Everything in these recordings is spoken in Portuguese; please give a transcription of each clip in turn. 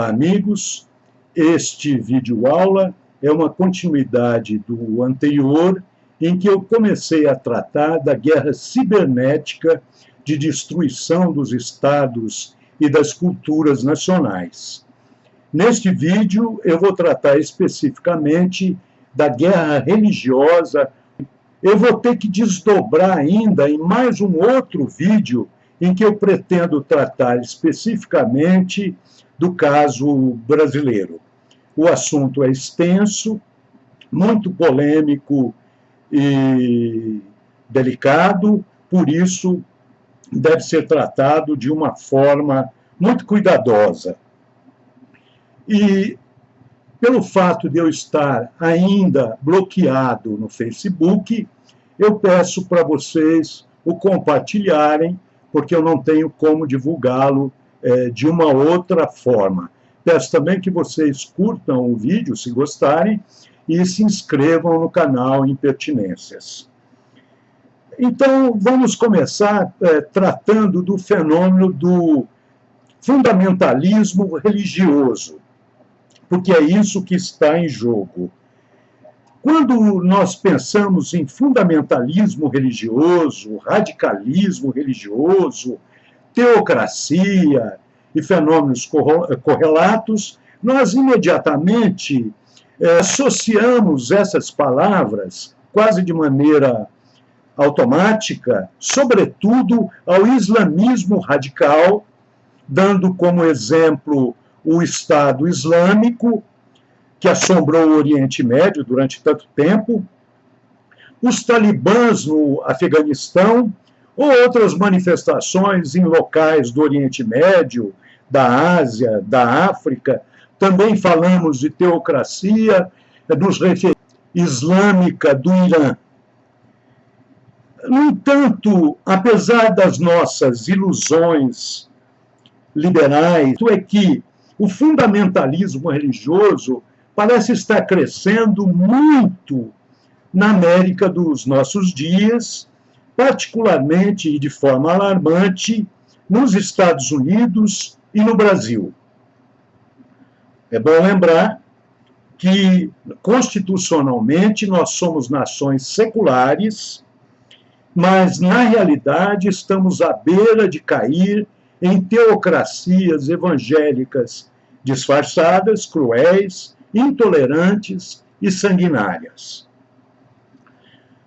Amigos, este vídeo-aula é uma continuidade do anterior, em que eu comecei a tratar da guerra cibernética de destruição dos estados e das culturas nacionais. Neste vídeo, eu vou tratar especificamente da guerra religiosa. Eu vou ter que desdobrar ainda em mais um outro vídeo em que eu pretendo tratar especificamente do caso brasileiro. O assunto é extenso, muito polêmico e delicado, por isso deve ser tratado de uma forma muito cuidadosa. E pelo fato de eu estar ainda bloqueado no Facebook, eu peço para vocês o compartilharem, porque eu não tenho como divulgá-lo de uma outra forma. Peço também que vocês curtam o vídeo, se gostarem, e se inscrevam no canal Impertinências. Então, vamos começar tratando do fenômeno do fundamentalismo religioso, porque é isso que está em jogo. Quando nós pensamos em fundamentalismo religioso, radicalismo religioso, teocracia e fenômenos correlatos, nós imediatamente associamos essas palavras, quase de maneira automática, sobretudo ao islamismo radical, dando como exemplo o Estado Islâmico, que assombrou o Oriente Médio durante tanto tempo, os talibãs no Afeganistão, ou outras manifestações em locais do Oriente Médio, da Ásia, da África. Também falamos de teocracia islâmica do Irã. No entanto, apesar das nossas ilusões liberais, é que o fundamentalismo religioso parece estar crescendo muito na América dos nossos dias, particularmente e de forma alarmante nos Estados Unidos e no Brasil. É bom lembrar que, constitucionalmente, nós somos nações seculares, mas, na realidade, estamos à beira de cair em teocracias evangélicas disfarçadas, cruéis, intolerantes e sanguinárias.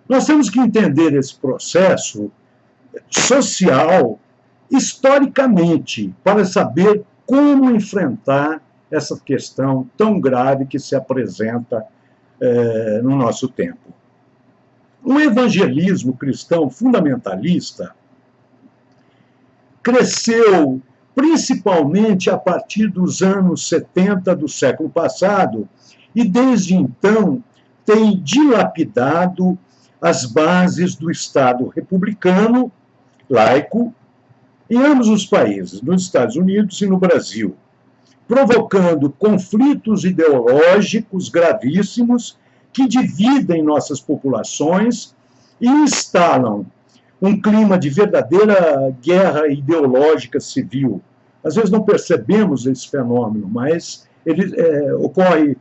Nós temos que entender esse processo social historicamente para saber como enfrentar essa questão tão grave que se apresenta no nosso tempo. O evangelismo cristão fundamentalista cresceu principalmente a partir dos anos 70 do século passado e, desde então, tem dilapidado as bases do Estado republicano, laico, em ambos os países, nos Estados Unidos e no Brasil, provocando conflitos ideológicos gravíssimos que dividem nossas populações e instalam um clima de verdadeira guerra ideológica civil. Às vezes não percebemos esse fenômeno, mas ele ocorre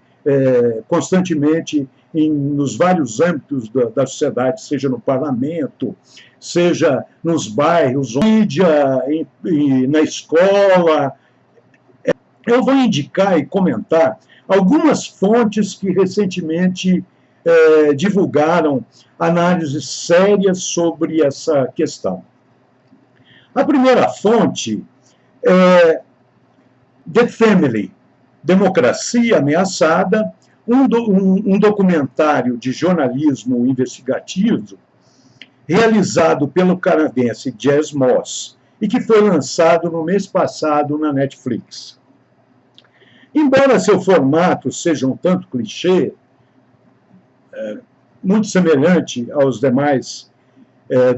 constantemente nos vários âmbitos da sociedade, seja no parlamento, seja nos bairros, mídia, na escola. Eu vou indicar e comentar algumas fontes que recentemente divulgaram análises sérias sobre essa questão. A primeira fonte é The Family, Democracia Ameaçada, um documentário de jornalismo investigativo realizado pelo canadense Jess Moss e que foi lançado no mês passado na Netflix. Embora seu formato seja um tanto clichê, muito semelhante aos demais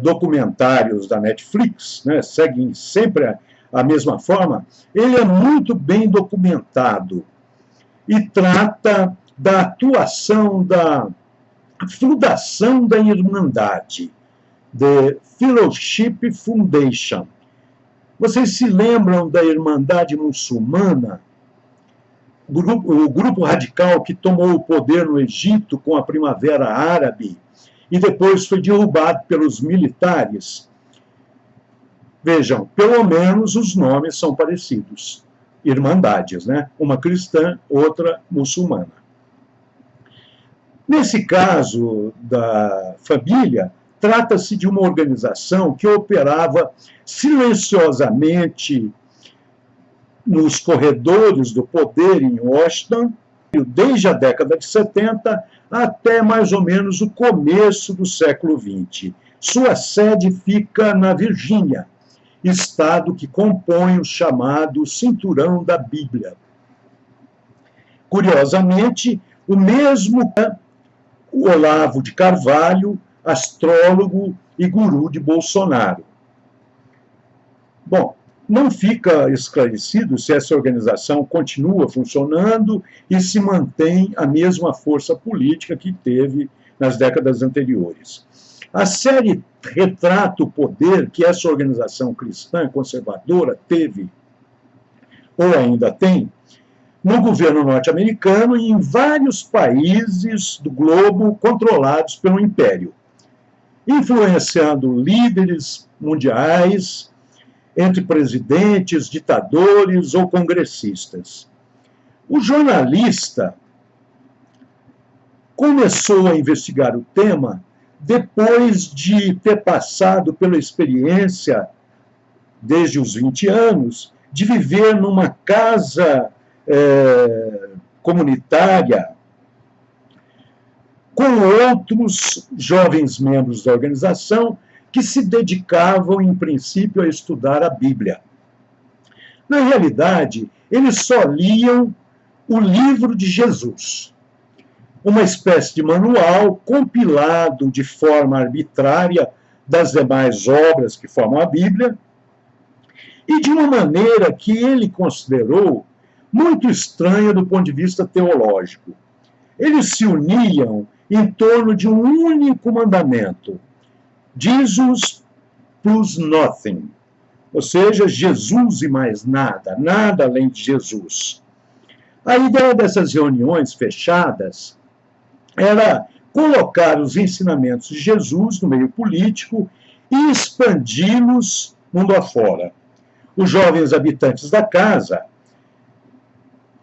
documentários da Netflix, né, seguem sempre a mesma forma, ele é muito bem documentado e trata da atuação da fundação da Irmandade, The Fellowship Foundation. Vocês se lembram da Irmandade Muçulmana, o grupo radical que tomou o poder no Egito com a Primavera Árabe e depois foi derrubado pelos militares. Vejam, pelo menos os nomes são parecidos. Irmandades, né? Uma cristã, outra muçulmana. Nesse caso da família, trata-se de uma organização que operava silenciosamente nos corredores do poder em Washington, desde a década de 70 até mais ou menos o começo do século XX. Sua sede fica na Virgínia, estado que compõe o chamado Cinturão da Bíblia. Curiosamente, o mesmo Olavo de Carvalho, astrólogo e guru de Bolsonaro. Bom, não fica esclarecido se essa organização continua funcionando e se mantém a mesma força política que teve nas décadas anteriores. A série retrata o poder que essa organização cristã conservadora teve, ou ainda tem, no governo norte-americano e em vários países do globo controlados pelo Império, influenciando líderes mundiais, entre presidentes, ditadores ou congressistas. O jornalista começou a investigar o tema depois de ter passado pela experiência, desde os 20 anos, de viver numa casa comunitária com outros jovens membros da organização que se dedicavam, em princípio, a estudar a Bíblia. Na realidade, eles só liam o livro de Jesus, uma espécie de manual compilado de forma arbitrária das demais obras que formam a Bíblia, e de uma maneira que ele considerou muito estranha do ponto de vista teológico. Eles se uniam em torno de um único mandamento: Jesus plus nothing, ou seja, Jesus e mais nada, nada além de Jesus. A ideia dessas reuniões fechadas era colocar os ensinamentos de Jesus no meio político e expandi-los mundo afora. Os jovens habitantes da casa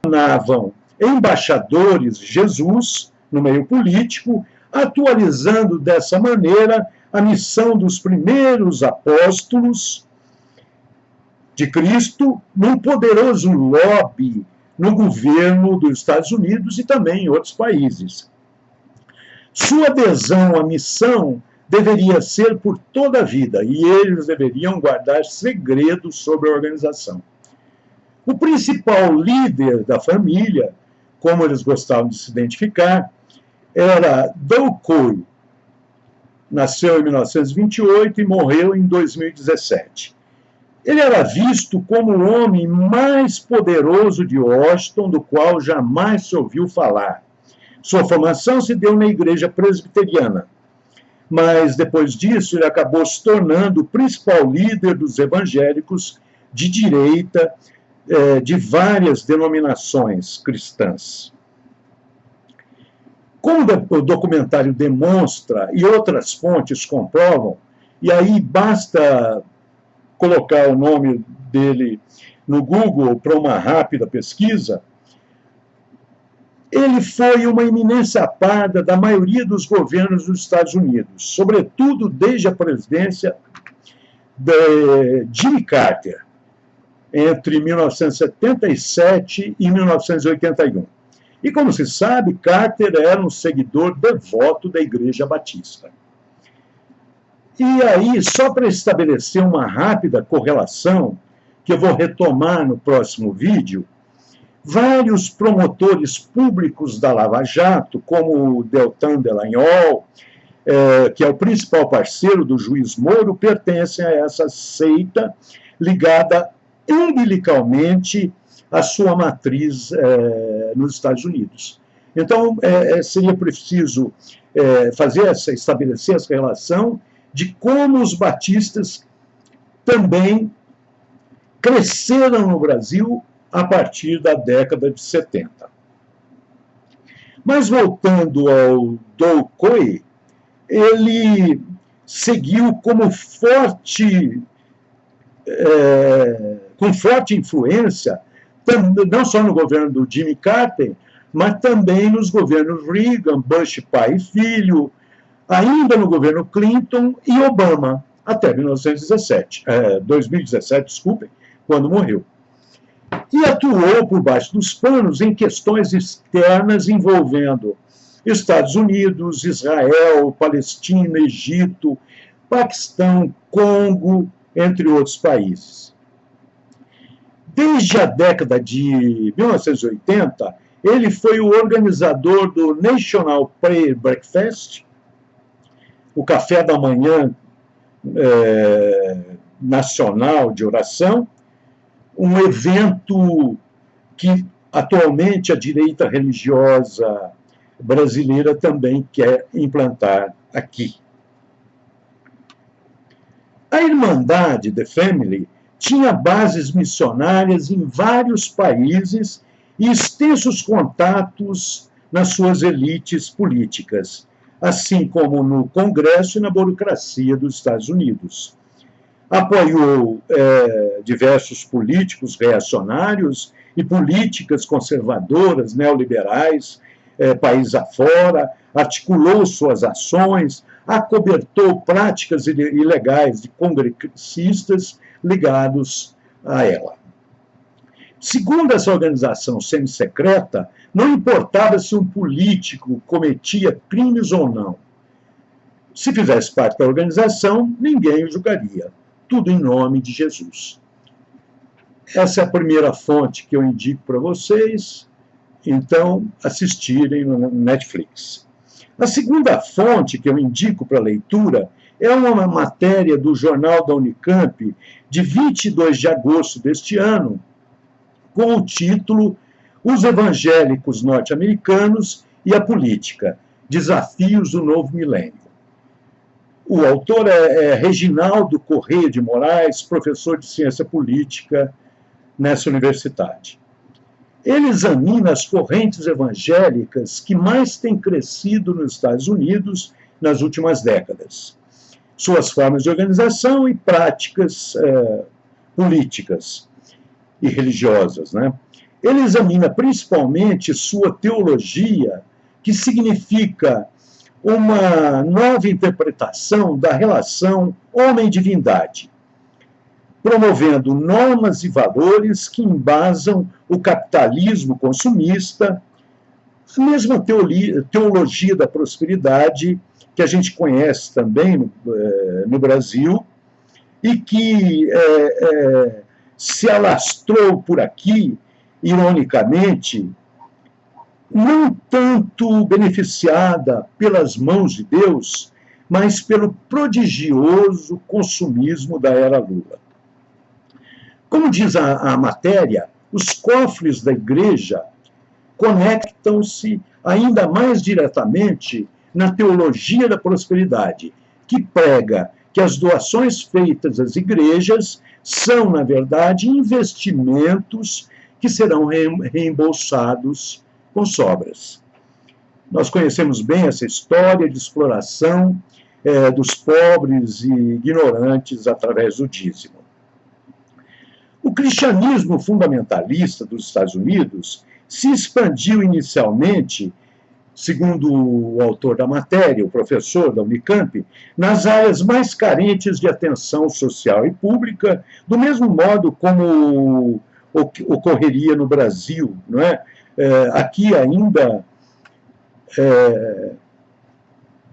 tornavam embaixadores de Jesus no meio político, atualizando dessa maneira a missão dos primeiros apóstolos de Cristo num poderoso lobby no governo dos Estados Unidos e também em outros países. Sua adesão à missão deveria ser por toda a vida e eles deveriam guardar segredos sobre a organização. O principal líder da família, como eles gostavam de se identificar, era Doug Cole. Nasceu em 1928 e morreu em 2017. Ele era visto como o homem mais poderoso de Washington, do qual jamais se ouviu falar. Sua formação se deu na igreja presbiteriana, mas depois disso ele acabou se tornando o principal líder dos evangélicos de direita de várias denominações cristãs. Como o documentário demonstra e outras fontes comprovam, e aí basta colocar o nome dele no Google para uma rápida pesquisa, ele foi uma eminência parda da maioria dos governos dos Estados Unidos, sobretudo desde a presidência de Jimmy Carter, entre 1977 e 1981. E, como se sabe, Carter era um seguidor devoto da Igreja Batista. E aí, só para estabelecer uma rápida correlação, que eu vou retomar no próximo vídeo, vários promotores públicos da Lava Jato, como o Deltan Dallagnol, que é o principal parceiro do juiz Moro, pertencem a essa seita ligada umbilicalmente à sua matriz nos Estados Unidos. Então, seria preciso estabelecer essa relação de como os batistas também cresceram no Brasil a partir da década de 70. Mas voltando ao Do Coe, ele seguiu como com forte influência, não só no governo do Jimmy Carter, mas também nos governos Reagan, Bush pai e filho, ainda no governo Clinton e Obama, até 2017, desculpem, quando morreu. E atuou por baixo dos panos em questões externas envolvendo Estados Unidos, Israel, Palestina, Egito, Paquistão, Congo, entre outros países. Desde a década de 1980, ele foi o organizador do National Prayer Breakfast, o café da manhã nacional de oração, um evento que atualmente a direita religiosa brasileira também quer implantar aqui. A Irmandade, The Family, tinha bases missionárias em vários países e extensos contatos nas suas elites políticas, assim como no Congresso e na burocracia dos Estados Unidos. Apoiou diversos políticos reacionários e políticas conservadoras, neoliberais, país afora, articulou suas ações, acobertou práticas ilegais de congressistas ligados a ela. Segundo essa organização semissecreta, não importava se um político cometia crimes ou não. Se fizesse parte da organização, ninguém o julgaria. Tudo em nome de Jesus. Essa é a primeira fonte que eu indico para vocês, então assistirem no Netflix. A segunda fonte que eu indico para leitura é uma matéria do Jornal da Unicamp, de 22 de agosto deste ano, com o título Os Evangélicos Norte-Americanos e a Política, Desafios do Novo Milênio. O autor é Reginaldo Correia de Moraes, professor de Ciência Política nessa universidade. Ele examina as correntes evangélicas que mais têm crescido nos Estados Unidos nas últimas décadas, suas formas de organização e práticas políticas e religiosas, né? Ele examina principalmente sua teologia, que significa uma nova interpretação da relação homem-divindade, promovendo normas e valores que embasam o capitalismo consumista, a mesma teologia da prosperidade que a gente conhece também no Brasil e que se alastrou por aqui, ironicamente, não tanto beneficiada pelas mãos de Deus, mas pelo prodigioso consumismo da era Lula. Como diz a matéria, os cofres da igreja conectam-se ainda mais diretamente na teologia da prosperidade, que prega que as doações feitas às igrejas são, na verdade, investimentos que serão reembolsados com sobras. Nós conhecemos bem essa história de exploração dos pobres e ignorantes através do dízimo. O cristianismo fundamentalista dos Estados Unidos se expandiu inicialmente, segundo o autor da matéria, o professor da Unicamp, nas áreas mais carentes de atenção social e pública, do mesmo modo como ocorreria no Brasil, não é? Aqui ainda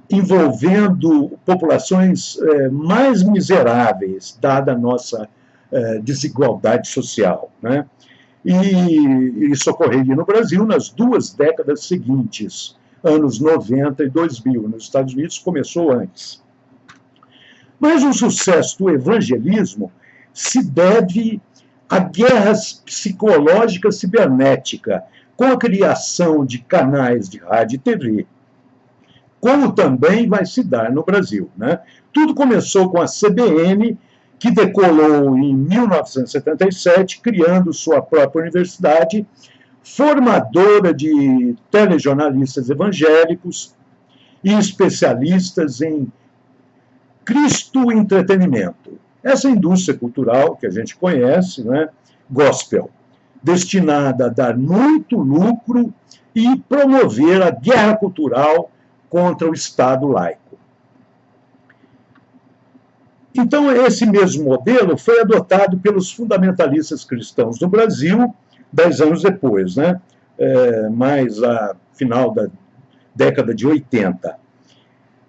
envolvendo populações mais miseráveis, dada a nossa desigualdade social, né? E isso ocorreria no Brasil nas 2 décadas seguintes, anos 90 e 2000. Nos Estados Unidos começou antes. Mas o sucesso do evangelismo se deve a guerras psicológicas cibernética, com a criação de canais de rádio e TV, como também vai se dar no Brasil, né? Tudo começou com a CBN, que decolou em 1977, criando sua própria universidade, formadora de telejornalistas evangélicos e especialistas em Cristo entretenimento. Essa indústria cultural que a gente conhece, né, gospel, destinada a dar muito lucro e promover a guerra cultural contra o Estado laico. Então, esse mesmo modelo foi adotado pelos fundamentalistas cristãos no Brasil 10 anos depois, né? Mais a final da década de 80.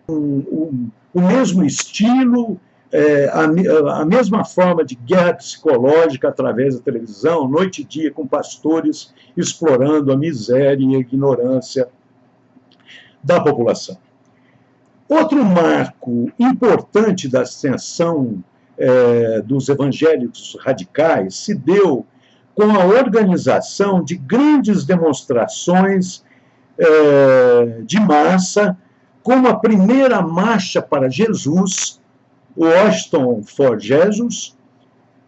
O mesmo estilo, a mesma forma de guerra psicológica através da televisão, noite e dia, com pastores explorando a miséria e a ignorância da população. Outro marco importante da ascensão dos evangélicos radicais se deu com a organização de grandes demonstrações de massa, como a primeira Marcha para Jesus, o Washington for Jesus,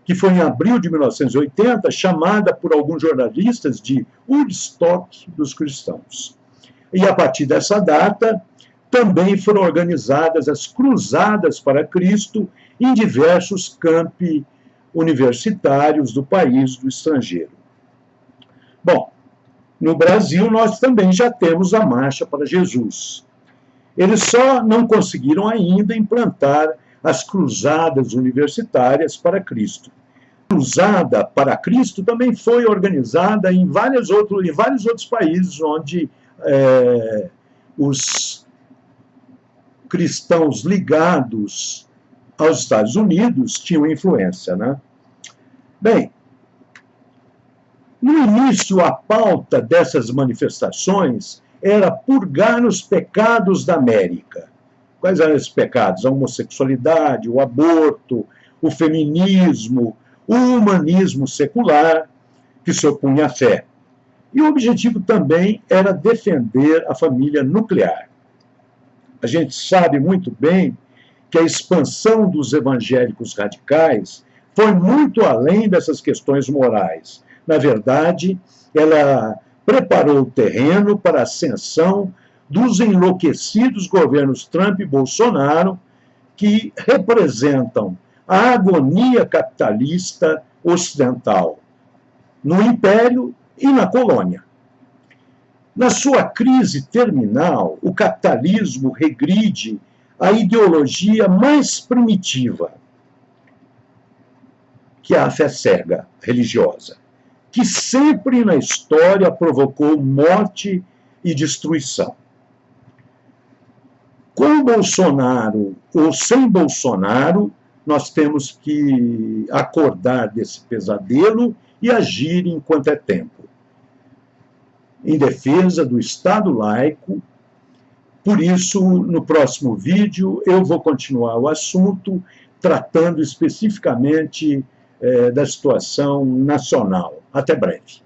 que foi em abril de 1980, chamada por alguns jornalistas de Woodstock dos cristãos. E a partir dessa data, também foram organizadas as Cruzadas para Cristo em diversos campi universitários do país, do estrangeiro. Bom, no Brasil nós também já temos a Marcha para Jesus. Eles só não conseguiram ainda implantar as Cruzadas universitárias para Cristo. A Cruzada para Cristo também foi organizada em vários outros países onde os cristãos ligados aos Estados Unidos tinham influência, né? Bem, no início, a pauta dessas manifestações era purgar os pecados da América. Quais eram esses pecados? A homossexualidade, o aborto, o feminismo, o humanismo secular, que se opunha à fé. E o objetivo também era defender a família nuclear. A gente sabe muito bem que a expansão dos evangélicos radicais foi muito além dessas questões morais. Na verdade, ela preparou o terreno para a ascensão dos enlouquecidos governos Trump e Bolsonaro, que representam a agonia capitalista ocidental no Império e na colônia. Na sua crise terminal, o capitalismo regride à ideologia mais primitiva, que é a fé cega religiosa, que sempre na história provocou morte e destruição. Com Bolsonaro ou sem Bolsonaro, nós temos que acordar desse pesadelo e agir enquanto é tempo, em defesa do Estado laico. Por isso, no próximo vídeo, eu vou continuar o assunto, tratando especificamente da situação nacional. Até breve.